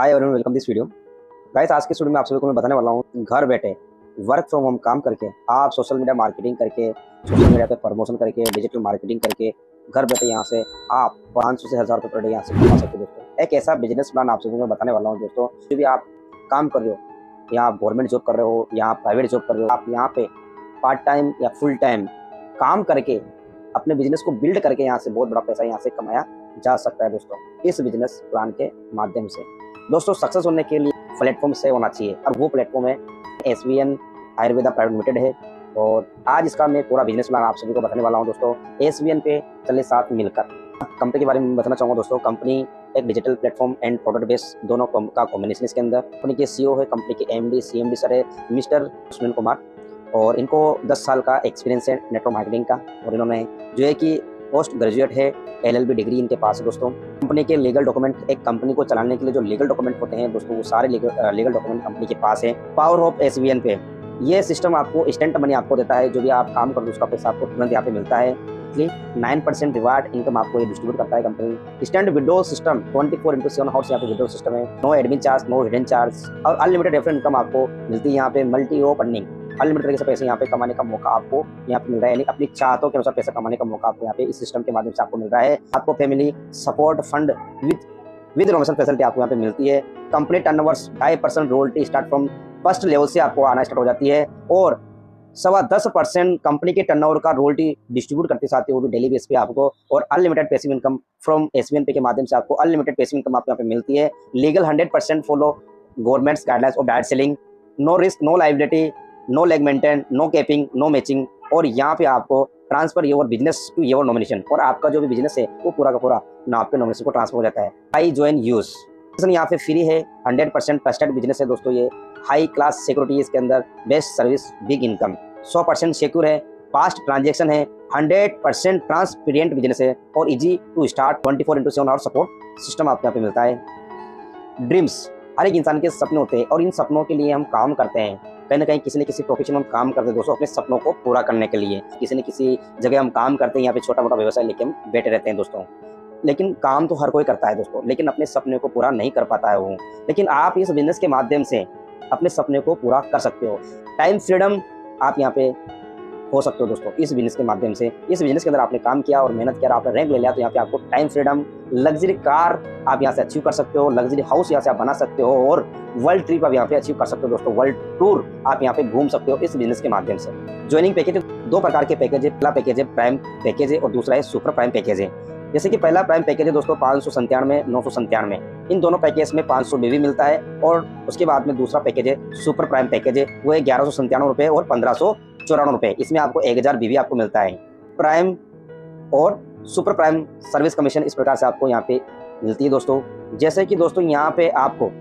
Hi everyone, welcome this video. Guys, आज के studio में आप सभी को मैं बताने वाला हूँ घर बैठे वर्क फ्रॉम होम काम करके आप सोशल मीडिया मार्केटिंग करके, सोशल मीडिया पे प्रमोशन करके, डिजिटल मार्केटिंग करके घर बैठे यहाँ से आप 500 से 1000 रुपये पर डे यहाँ से कमा सकते हो दोस्तों। एक ऐसा बिजनेस प्लान आप सभी को मैं बताने वाला हूँ दोस्तों। जो भी आप काम कर रहे हो, या आप गवर्नमेंट जॉब कर रहे हो या आप प्राइवेट जॉब कर रहे हो, आप यहाँ पे पार्ट टाइम या फुल टाइम काम करके अपने बिजनेस को बिल्ड करके यहाँ से बहुत बड़ा पैसा यहाँ से कमाया जा सकता है दोस्तों, इस बिजनेस प्लान के माध्यम से। दोस्तों, सक्सेस होने के लिए प्लेटफॉर्म से होना चाहिए, और वो प्लेटफॉर्म है SVN आयुर्वेदा प्राइवेट लिमिटेड है। और आज इसका मैं पूरा बिजनेस प्लान आप सभी को बताने वाला हूं दोस्तों। SVN पे चले साथ मिलकर कंपनी के बारे में बताना चाहूँगा दोस्तों। कंपनी एक digital platform and product base दोनों का कॉम्बिनेशन इसके अंदर। कंपनी के CEO है, कंपनी के MD CMD सर है मिस्टर सुनील कुमार, और इनको 10 साल का एक्सपीरियंस है नेटवर्क मार्केटिंग का। और इन्होंने जो है कि पोस्ट ग्रेजुएट है, LLB डिग्री इनके पास है दोस्तों। कंपनी के लीगल डॉक्यूमेंट, एक कंपनी को चलाने के लिए जो लीगल डॉक्यूमेंट होते हैं दोस्तों, वो सारे लीगल डॉक्यूमेंट कंपनी के पास है। पावर ऑफ SVN पे ये सिस्टम आपको इंस्टेंट मनी आपको देता है। जो भी आप काम करो उसका पैसा आपको तुरंत यहाँ पे मिलता है। 9% रिवार्ड इनकम आपको ये डिस्ट्रीब्यूट करता है company. Instant withdrawal system 24/7 hours यहाँ पे विड्रॉल सिस्टम है। No admin charge, no hidden charge, और अनलिमिटेड रेफरल इनकम आपको मिलती है यहाँ पे। मल्टी ऑफ अर्निंग, अनलिमिटेड तरीके से पैसे यहाँ पे कमाने का मौका आपको यहाँ पे मिल रहा है। यानी अपनी चाहतों के अनुसार पैसा कमाने का मौका आपको यहाँ पे इस सिस्टम के माध्यम से आपको मिल रहा है। आपको family support fund with innovation facility आपको यहाँ पे मिलती है। Complete turnovers 2.5% royalty start from first level से आपको आना स्टार्ट हो जाती है, और 10.25% कंपनी के टर्नओवर का रॉयल्टी डिस्ट्रीब्यूट करते साथ वो भी डेली बेस पे आपको। और unlimited passive income from SVN पे के माध्यम से आपको अनलिमिटेड पैसिव इनकम आपको यहाँ पे मिलती है। Legal 100% follow government's guidelines of direct selling. No risk, no liability, no leg maintain, no capping, no matching. और यहाँ पे आपको transfer your business to your nomination, और आपका जो भी बिजनेस है वो पूरा का पूरा ना आपके नॉमिनेशन को ट्रांसफर हो जाता है। आई ज्वाइन यूज यहाँ पे फ्री है। 100% ट्रस्टेड बिजनेस है दोस्तों। ये हाई क्लास सिक्योरिटी इसके अंदर, best service, big income, 100% secure है, फास्ट ट्रांजेक्शन है, 100% ट्रांसपेरेंट बिजनेस है, और easy to start 24/7 hour support system आपको यहाँ पे मिलता है। ड्रीम्स हर एक इंसान के सपने होते हैं, और इन सपनों के लिए हम काम करते हैं। कहीं ना कहीं किसी न किसी प्रोफेशन में हम काम करते हैं दोस्तों, अपने सपनों को पूरा करने के लिए। किसी न किसी जगह हम काम करते हैं, यहाँ पे छोटा मोटा व्यवसाय लेके हम बैठे रहते हैं दोस्तों। लेकिन काम तो हर कोई करता है दोस्तों, लेकिन अपने सपने को पूरा नहीं कर पाता है वो। लेकिन आप इस बिजनेस के माध्यम से अपने सपने को पूरा कर सकते हो। टाइम फ्रीडम आप यहाँ पे हो सकते हो दोस्तों इस बिजनेस के माध्यम से। इस बिजनेस के अंदर आपने काम किया और मेहनत किया, आपने रैंक ले लिया, तो यहाँ पे आपको टाइम फ्रीडम, लग्जरी कार आप यहाँ से अचीव कर सकते हो, लग्जरी हाउस यहाँ से आप बना सकते हो, और वर्ल्ड ट्रिप आप यहाँ पे अचीव कर सकते हो दोस्तों। वर्ल्ड टूर आप यहाँ पे घूम सकते हो इस बिजनेस के माध्यम से। ज्वाइनिंग पैकेज 2 प्रकार के पैकेज है। पहला पैकेज है प्राइम पैकेज है, और दूसरा है सुपर प्राइम पैकेज है। जैसे कि पहला प्राइम पैकेज है दोस्तों 597, 997। इन दोनों पैकेज में 500 BV मिलता है, और उसके बाद में दूसरा पैकेज है सुपर प्राइम पैकेज है, वो है 1197 रुपये और 1594 रुपये। इसमें आपको 1000 BV आपको मिलता है। प्राइम और सुपर प्राइम सर्विस कमीशन इस प्रकार से आपको यहाँ पे मिलती है दोस्तों। जैसे कि दोस्तों यहाँ पे आपको,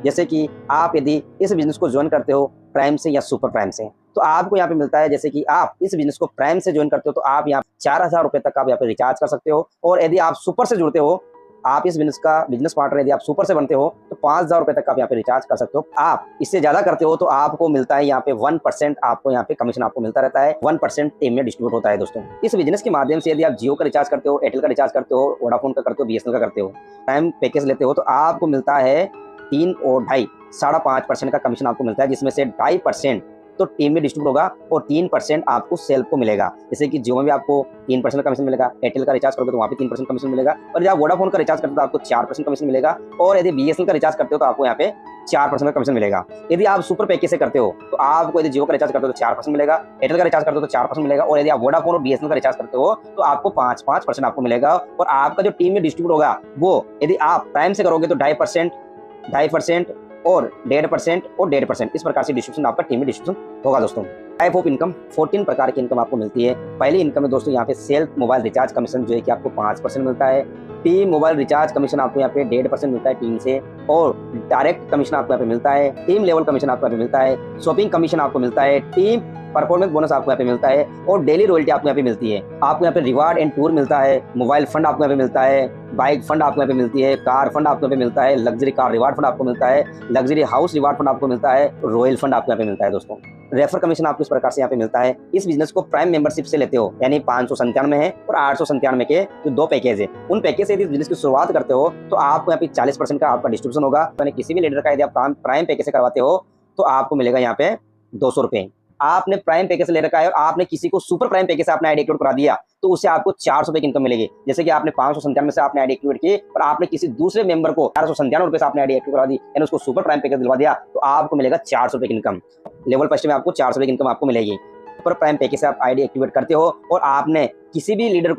जैसे कि आप यदि इस बिजनेस को ज्वाइन करते हो प्राइम से या सुपर प्राइम से, तो आपको यहाँ पे मिलता है, जैसे कि आप इस बिजनेस को प्राइम से ज्वाइन करते हो तो आप यहाँ 4000 रुपये तक आप यहाँ पे रिचार्ज कर सकते हो। और यदि आप सुपर से जुड़ते हो, आप इस बिजनेस का बिजनेस पार्टनर यदि आप सुपर से बनते हो, तो 5000 रुपये तक आप यहाँ पे रिचार्ज कर सकते हो। आप इससे ज्यादा करते हो तो आपको मिलता है यहाँ पे 1% आपको यहाँ पे कमीशन आपको मिलता रहता है। 1% टीम में डिस्ट्रीब्यूट होता है दोस्तों। इस बिजनेस के माध्यम से यदि आप जियो का रिचार्ज करते हो, एयरटेल का रिचार्ज करते हो, वोडाफोन का करते हो, BSNL का करते हो, प्राइम पैकेज लेते हो, तो आपको मिलता है 3 और 2.5, 5.5% का कमीशन आपको मिलता है, जिसमें से 2.5% तो टीम में डिस्ट्रीब्यूट होगा, और 3% आपको सेल्फ को मिलेगा। जैसे कि जियो में भी आपको 3% कमीशन मिलेगा, एयरटेल का रिचार्ज करोगे तो वहाँ पे 3% कमीशन मिलेगा, और जब वोडाफोन का रिचार्ज करते हो तो आपको 4% कमीशन मिलेगा, और यदि BSNL का रिचार्ज करते हो तो आपको यहाँ पे 4% का कमीशन मिलेगा। यदि आप सुपर पैकेज से करते हो तो आपको, यदि जियो का रिचार्ज करते हो तो 4% मिलेगा, एयरटेल का रिचार्ज करते हो तो 4% मिलेगा, और यदि आप वोडाफोन और BSNL का रिचार्ज करते हो तो आपको 5% आपको मिलेगा। और आपका जो टीम में डिस्ट्रीब्यूट होगा वो, यदि आप प्राइम से करोगे तो 2.5% और 1.5% और 1.5%, इस प्रकार से डिस्ट्रीब्यूशन आपका टीम में डिस्ट्रीब्यूशन होगा दोस्तों। टाइप ऑफ इनकम 14 प्रकार की इनकम आपको मिलती है। पहली इनकम है दोस्तों यहाँ पे सेल्फ मोबाइल रिचार्ज कमीशन, जो है कि आपको 5% मिलता है। टीम मोबाइल रिचार्ज कमीशन आपको यहाँ पे 1.5% मिलता है टीम से, और डायरेक्ट कमीशन आपको यहाँ पे मिलता है। टीम लेवल कमीशन आपको यहाँ पे मिलता है। शॉपिंग कमीशन आपको मिलता है। टीम परफॉर्मेंस बोनस आपको यहाँ पे मिलता है, और डेली रॉयल्टी आपको यहाँ पे मिलती है। आपको यहाँ पे रिवार्ड एंड टूर मिलता है, मोबाइल फंड आपको यहाँ पे मिलता है, बाइक फंड आपको यहाँ पे मिलती है, कार फंड आपको यहाँ पे मिलता है, लग्जरी कार रिवार्ड फंड आपको मिलता है, लग्जरी हाउस रिवार्ड फंड आपको मिलता है, रॉयल फंड आपको यहाँ पे मिलता है दोस्तों। रेफर कमीशन आपको इस प्रकार से यहाँ पे मिलता है। इस बिजनेस को प्राइम मेंबरशिप से लेते हो, यानी 597 है और 897 के जो 2 पैकेज है, उन पैकेज से यदि बिजनेस की शुरुआत करते हो तो आपको यहाँ पे 40% का आपका डिस्ट्रीब्यूशन होगा। यानी किसी भी लीडर का यदि आप प्राइम पैकेज से करवाते हो तो आपको मिलेगा यहाँ पे 200 रुपए। आपने प्राइम पैकेज ले रखा है और आपने किसी को सुपर प्राइम पैकेज से आपने आईडी एक्टिवेट करा दिया तो उससे आपको 400 रुपए की इनकम मिलेगी। जैसे कि आपने 597 से आपने आईडी एक्टिवेट की और आपने किसी दूसरे मेंबर को 497 रुपए से आपने आईडी एक्टिवेट करा दी, यानी उसको सुपर प्राइम पैकेज दिलवा दिया, तो आपको मिलेगा 400 रुपए की इनकम। लेवल फर्स्ट में आपको 400 रुपए की इनकम आपको मिलेगी। सुपर प्राइम पैकेज से आप आईडी एक्टिवेट करते हो और आपने किसी भी लीडर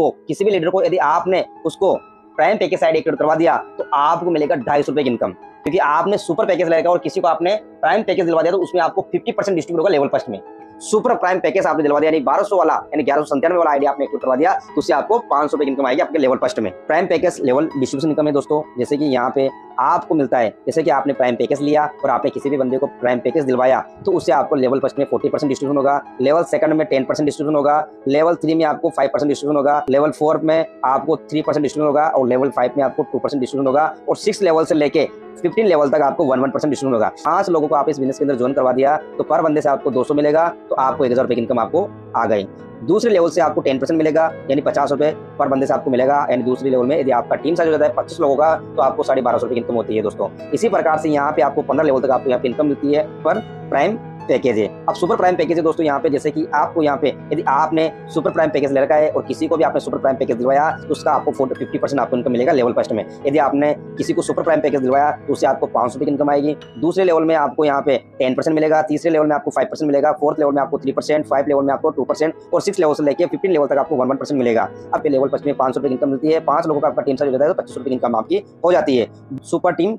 को यदि आपने उसको प्राइम पैकेज से आईडी एक्टिवेट करवा दिया तो आपको मिलेगा 250 रुपए की इनकम, क्योंकि आपने सुपर पैकेज लेगा और किसी को आपने प्राइम पैकेज दिलवा दिया तो उसमें आपको 50% डिस्ट्रीब्यूट होगा लेवल फर्स्ट में। सुपर प्राइम पैकेज आपने दिलवा दिया, यानी 1200 वाला यानी 1197 वाला आईडी आपने एक्टिवेट करवा दिया तो उससे आपको 500 रुपए की इनकम आएगी आपके लेवल फर्स्ट में। Prime package level distribution income है दोस्तों, जैसे कि यहाँ पे आपको मिलता है, जैसे कि आपने प्राइम पैकेज लिया और आपने किसी भी बंदे को प्राइम पैकेज दिलवाया तो उससे आपको लेवल फर्स्ट में 40% डिस्ट्रीब्यूशन होगा, लेवल सेकंड में 10% डिस्ट्रीब्यूशन होगा, लेवल 3 में आपको 5% डिस्ट्रीब्यूशन होगा, लेवल 4 में आपको 3% डिस्ट्रीब्यूशन होगा और लेवल 5 में आपको 2% डिस्ट्रीब्यूशन होगा और 6 लेवल से लेके 15 लेवल तक आपको 1% डिस्ट्रीब्यूशन होगा। 5 लोगों को आप इस बिजनेस के अंदर ज्वाइन करवा दिया तो पर बंदे से आपको 200 मिलेगा, तो आपको 1000 रुपए की इनकम आपको आ गई। दूसरे लेवल से आपको 10% मिलेगा, यानी 50 रुपए पर बंदे से आपको मिलेगा। यानी दूसरी लेवल में यदि आपका टीम साइज हो जाता है 25 लोगों का तो आपको 1250 रुपए की इनकम होती है दोस्तों। इसी प्रकार से यहाँ पे आपको 15 लेवल तक आपको यहाँ पे इनकम मिलती है पर प्राइम पैकेज है। अब सुपर प्राइम पैकेज है दोस्तों, यहाँ पे जैसे कि आपको यहाँ पे यदि आपने सुपर प्राइम पैकेज ले रखा है और किसी को भी आपने सुपर प्राइम पैकेज दिलवाया तो उसका आपको 50% आपको इनकम मिलेगा लेवल फर्स्ट में। यदि आपने किसी को सुपर प्राइम पैकेज दिलवाया तो उससे आपको 500 रुपए की इनकम आएगी। दूसरे लेवल में आपको यहाँ पे 10% मिलेगा, तीसरे लेवल में आपको 5% मिलेगा, फोर्थ लेवल में आपको 3%, 5 लेवल में आपको 2% और 6 लेवल से लेकर 15 लेवल तक आपको 1% मिलेगा। आपके लेवल फर्स्ट में 500 रुपए की इनकम मिलती है। 5 लोगों का आपका टीम साइज हो जाता है तो 25 रुपए की इनकम आपकी हो जाती है। Super team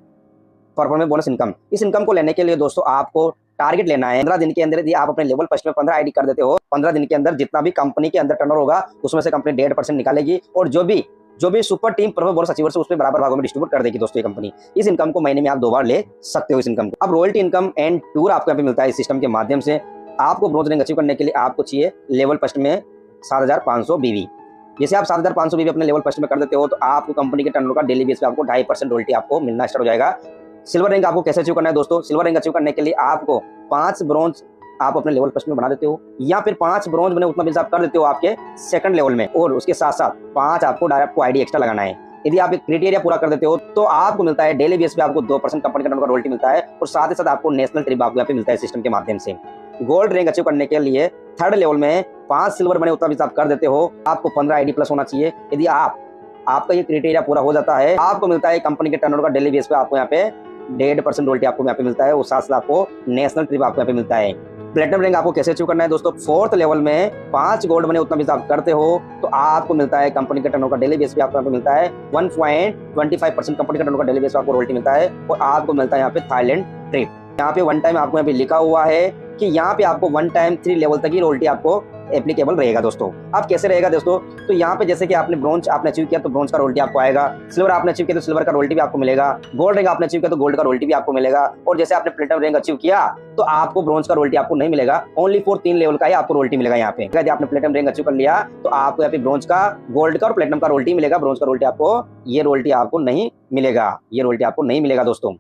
performance bonus income, इस इनकम को लेने के लिए दोस्तों आपको टारगेट लेना है। 15 दिन के अंदर यदि आप अपने लेवल फर्स्ट में 15 आईडी कर देते हो, 15 दिन के अंदर जितना भी कंपनी के अंदर टर्नओवर होगा उसमें से कंपनी 1.5% निकालेगी और जो भी super team performance bonus achiever से उसमें बराबर भागों में डिस्ट्रीब्यूट कर देगी दोस्तों ये कंपनी। इस इनकम को महीने में आप 2 बार ले सकते हो इस इनकम को। अब रॉयल्टी इनकम एंड टूर आपको यहाँ पे मिलता है इस सिस्टम के माध्यम से। आपको ब्रोंज रैंक अचीव करने के लिए आपको चाहिए लेवल फर्स्ट में 7500 बीवी। जैसे आप 7500 बीवी अपने लेवल फर्स्ट में कर देते हो तो आपको कंपनी के टर्नओवर का डेली बेस पे आपको 2.5% रॉयल्टी आपको मिलना स्टार्ट हो जाएगा। सिल्वर रैंक आपको कैसे अचीव करना है दोस्तों? सिल्वर रैंक अचीव करने के लिए आपको 5 ब्रोंज आप अपने लेवल फर्स्ट में बना देते हो या फिर 5 ब्रोंज बने उतना बिजनेस आप कर देते हो आपके सेकंड लेवल में, और उसके साथ साथ 5 आपको डायरेक्ट आईडी एक्स्ट्रा लगाना है। यदि आप एक क्राइटेरिया पूरा कर देते हो तो आपको मिलता है डेली बेस पे आपको 2% कंपनी का टर्नओवर रॉयल्टी मिलता है और साथ ही साथ आपको नेशनल ट्रिप आपको यहाँ पे मिलता है सिस्टम के माध्यम से। गोल्ड रैंक अचीव करने के लिए थर्ड लेवल में 5 सिल्वर बने उतना बिजनेस आप कर देते हो, आपको 15 आईडी प्लस होना चाहिए। यदि आपका ये क्राइटेरिया पूरा हो जाता है आपको मिलता है कंपनी के टर्नओवर का डेली बेस पे आपको यहाँ पे 1.5% रॉयल्टी आपको यहाँ पे मिलता है और साथ साथ आपको नेशनल ट्रिप आपको यहाँ पे मिलता है। प्लेटिनम रैंक आपको कैसे अचीव करना है दोस्तों? 4th लेवल में 5 गोल्ड बने उतना बिजनेस आप करते हो तो आपको मिलता है कंपनी के टर्नओवर का डेली बेस पे आपको यहाँ पे मिलता है 1.25% कंपनी का टर्नओवर का डेली बेस पे आपको रॉयल्टी मिलता है और आपको मिलता है यहाँ पे थाईलैंड ट्रिप। यहाँ पे 1 टाइम आपको यहाँ पे लिखा हुआ है कि यहाँ पे आपको 1 टाइम 3 लेवल तक ही रॉयल्टी आपको एप्लीकेबल रहेगा दोस्तों। अब कैसे रहेगा दोस्तों? तो यहाँ पे जैसे कि आपने ब्रोंज आपने अचीव किया तो ब्रोंज का रॉयल्टी आपको आएगा, सिल्वर आपने अचीव किया तो सिल्वर का रॉयल्टी भी आपको मिलेगा, गोल्ड रैंक आपने अचीव किया तो गोल्ड का रॉयल्टी भी आपको मिलेगा, और जैसे आपने प्लेटिनम रैंक अचीव किया तो आपको ब्रोंज का रॉयल्टी आपको नहीं मिलेगा, ओनली फॉर 3 लेवल का ही आपको रॉयल्टी मिलेगा। यहाँ पे यदि आपने प्लेटिनम रैंक अचीव कर लिया तो आपको यहाँ पे ब्रोंज का, गोल्ड का और प्लेटिनम का रॉयल्टी मिलेगा, ब्रोंज का रॉयल्टी आपको ये रॉयल्टी आपको नहीं मिलेगा, ये रॉयल्टी आपको नहीं मिलेगा दोस्तों।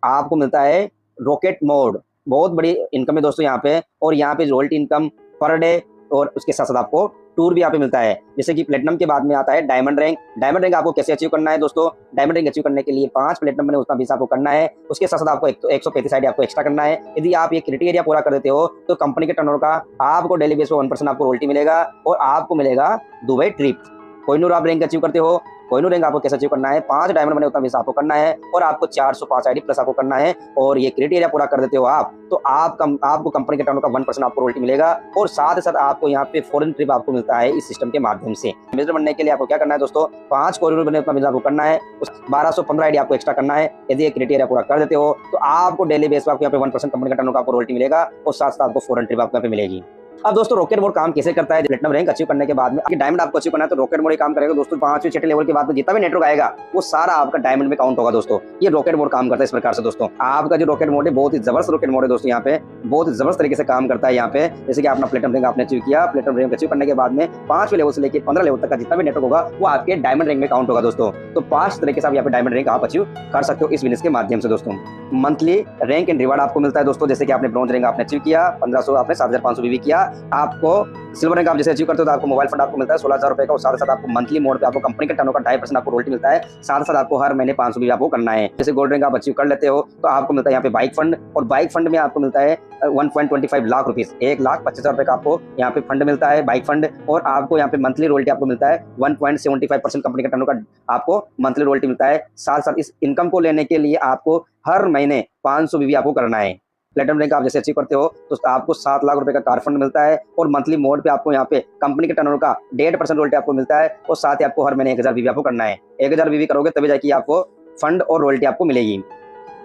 आपको मिलता है रॉकेट मोड, बहुत बड़ी इनकम है दोस्तों यहाँ पे, और यहाँ पे रॉयल्टी इनकम पर डे और उसके साथ साथ आपको टूर भी यहाँ पे मिलता है। जैसे कि प्लेटिनम के बाद में आता है डायमंड रैंक। डायमंड रैंक आपको कैसे अचीव करना है दोस्तों? डायमंड रैंक अचीव करने के लिए 5 प्लेटिनम बने उतना भी आपको करना है, उसके साथ साथ आपको 135 आईडी आपको एक्स्ट्रा करना है। यदि आप ये क्राइटेरिया पूरा कर देते हो तो कंपनी के टर्नओवर का आपको डेली बेस पे 1% आपको रॉयल्टी मिलेगा और आपको मिलेगा दुबई ट्रिप। कोहिनूर आप रैंक अचीव करते हो, कोहिनूर रैंक आपको कैसे अचीव करना है? 5 डायमंड बने उतना भी आपको करना है और आपको 405 आईडी प्लस आपको करना है, और ये क्राइटेरिया पूरा कर देते हो आप तो आपको कंपनी के टर्नओवर का 1% आपको रॉयल्टी मिलेगा और साथ ही साथ आपको यहाँ पे फॉरेन ट्रिप आपको मिलता है इस सिस्टम के माध्यम से। मेजर बनने के लिए आपको क्या करना है दोस्तों? 5 कोहिनूर बने उतना भी आपको करना है, 1215 आईडी आपको एक्स्ट्रा करना है। यदि ये क्राइटेरिया पूरा कर देते हो तो आपको डेली बेस पर आपको यहाँ पे 1% कंपनी का टर्नओवर का आपको रॉयल्टी मिलेगा और साथ साथ आपको फॉरेन ट्रिप आपको यहाँ पे मिलेगी। अब दोस्तों रॉकेट मोड काम कैसे करता है, प्लेटिनम रैंक अचीव करने के बाद में आगे डायमंड आपको अचीव करना है तो रॉकेट मोड ही काम करेगा दोस्तों। 5वें 6वें लेवल के बाद में जितना भी नेटवर्क आएगा वो सारा आपका डायमंड में काउंट होगा दोस्तों। ये रॉकेट मोड काम करता है इस प्रकार से दोस्तों। आपका जो रॉकेट मोड है बहुत ही जबरदस्त रॉकेट मोड है दोस्तों। यहाँ पे बहुत ही जबरदस्त तरीके से काम करता है। यहाँ पे जैसे कि अपना प्लेटिनम रैंक आपने अचीव किया, प्लेटिनम रैंक अचीव करने के बाद में 5वें लेवल से लेकर 15 लेवल तक का जितना भी नेटवर्क होगा वो आपके डायमंड रैंक में काउंट होगा दोस्तों। तो 5 तरीके से आप यहाँ पे डायमंड रैंक आप अचीव कर सकते हो इस बिजनेस के माध्यम से दोस्तों। मंथली रैंक एंड रिवार्ड आपको मिलता है दोस्तों। जैसे कि आपने ब्रॉन्ज रैंक आपने अचीव किया 1500, आपने 7500 बीवी किया, आपको सिल्वर रैंक आप जैसे अचीव करते हो तो आपको मोबाइल फंड आपको मिलता है 16,000 रुपए का। और साथ साथ आपको मंथली मोड पे आपको कंपनी के टर्नओवर का 2.5% आपको रॉयल्टी मिलता है। साथ साथ आपको हर महीने 500 बीवी आपको करना है। जैसे गोल्ड रैंक आप अचीव कर लेते हो तो आपको मिलता है यहाँ पे बाइक फंड, और बाइक फंड में आपको मिलता है 1.25 लाख रुपीज, 1,25,000 रुपए का आपको यहाँ पे फंड मिलता है बाइक फंड। और आपको यहाँ पे मंथली रॉयल्टी आपको मिलता है 1.75% कंपनी के टर्नओवर का आपको मंथली रॉयल्टी मिलता है। साथ साथ इस इनकम को लेने के लिए आपको हर महीने 500 बीवी आपको करना है। प्लेटिनम रैंक आप जैसे अचीव करते हो तो आपको 7 लाख रुपए का कार फंड मिलता है। और मंथली मोड पे आपको यहाँ पे कंपनी के टर्नओवर का 1.5% रॉयल्टी आपको मिलता है। और साथ ही आपको हर महीने 1000 बीवी आपको करना है। 1000 बीवी करोगे तभी जाके आपको फंड और रॉयल्टी आपको मिलेगी।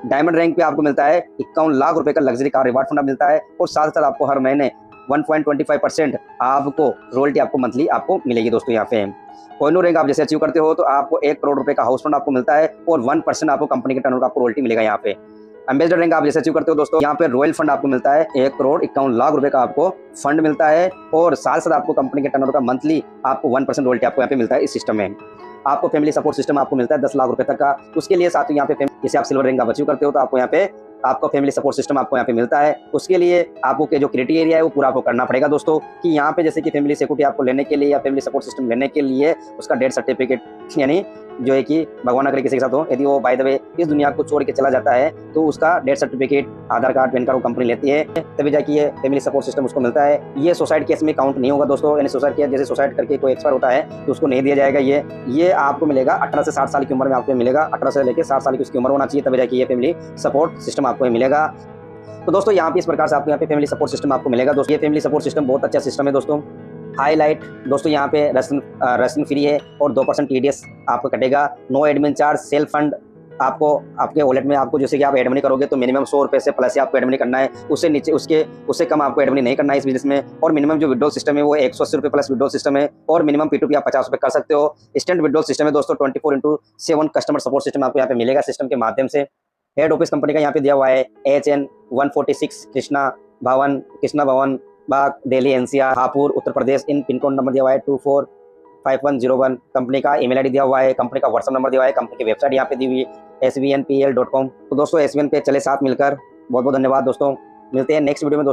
डायमंड रैंक पे आपको मिलता है 51 लाख रुपए का लग्जरी कार रिवार्ड फंड मिलता है। और साथ साथ आपको हर महीने 1.25% आपको रॉयल्टी आपको मंथली आपको मिलेगी दोस्तों। यहाँ पे कोहिनूर रैंक आप जैसे अचीव करते हो तो आपको 1 करोड़ रुपए का हाउस फंड आपको मिलता है। और 1% आपको कंपनी के टर्नओवर का आपको रॉयल्टी मिलेगा। यहाँ पे एम्बेसडर रैंक आप जैसे अचीव करते हो दोस्तों, यहाँ पे रॉयल फंड आपको मिलता है 1,51,00,000 रुपए का आपको फंड मिलता है। और साथ साथ आपको कंपनी के टर्नओवर का मंथली आपको 1% रॉयल्टी आपको यहाँ पे मिलता है इस सिस्टम में। आपको फैमिली सपोर्ट सिस्टम आपको मिलता है 10 लाख रुपए तक का। उसके लिए साथ ही यहाँ पे जैसे आप सिल्वर रैंक आप अचीव करते हो तो आपको यहाँ पे आपको फैमिली सपोर्ट सिस्टम आपको यहाँ पे मिलता है। उसके लिए आपको के जो क्राइटेरिया है वो पूरा आपको करना पड़ेगा दोस्तों। कि यहाँ पे जैसे कि फैमिली सिक्योरिटी आपको लेने के लिए या फैमिली सपोर्ट सिस्टम लेने के लिए उसका डेथ सर्टिफिकेट यानी जो है कि भगवान ना करे किसी के साथ हो, यदि वो बाय द वे इस दुनिया को छोड़ के चला जाता है तो उसका डेथ सर्टिफिकेट, आधार कार्ड, पैन कार्ड वो कंपनी लेती है, तभी जाके ये फैमिली सपोर्ट सिस्टम उसको मिलता है। ये सुसाइड केस में काउंट नहीं होगा दोस्तों। यानी सुसाइड केस जैसे सुसाइड करके कोई एक्सपायर होता है तो उसको नहीं दिया जाएगा। ये आपको मिलेगा 18 से 60 साल की उम्र में आपको मिलेगा। 18 से लेकर 60 साल की उसकी उम्र होना चाहिए तभी जाके ये फैमिली सपोर्ट सिस्टम आपको मिलेगा। तो दोस्तों यहाँ पे इस प्रकार से आपको यहाँ पे फैमिली सपोर्ट सिस्टम आपको मिलेगा दोस्तों। ये फैमिली सपोर्ट सिस्टम बहुत अच्छा सिस्टम है दोस्तों। हाईलाइट दोस्तों यहाँ पे रजिस्ट्रेशन फ्री है और 2% TDS आपको कटेगा। No admin charge, self fund आपको आपके वॉलेट में आपको जैसे कि आप एडमिन करोगे तो मिनिमम 100 रुपये से प्लस ही आपको एडमिन करना है। उससे नीचे उससे कम आपको एडमिन नहीं करना है इस बिजनेस में। और मिनिमम जो विड्रॉल सिस्टम है वो 180 रुपये प्लस विड्रॉल सिस्टम है। और मिनिमम P2P आप 50 रुपये कर सकते हो। इंस्टेंट विड्रॉल सिस्टम है दोस्तों। 24/7 कस्टमर सपोर्ट सिस्टम आपको यहाँ पे मिलेगा सिस्टम के माध्यम से। हेड ऑफिस कंपनी का यहाँ पे दिया हुआ है HN 146 कृष्णा भवन बाग, दिल्ली NCR, हापुड़ उत्तर प्रदेश। इन पिन कोड नंबर दिया हुआ है 245101। कंपनी का ईमेल ID दिया हुआ है, कंपनी का व्हाट्सएप नंबर दिया हुआ है, कंपनी की वेबसाइट यहाँ पे दी हुई है svnpl.com। तो दोस्तों SVN पे चले साथ मिलकर। बहुत बहुत धन्यवाद दोस्तों। मिलते हैं नेक्स्ट वीडियो में दोस्तों।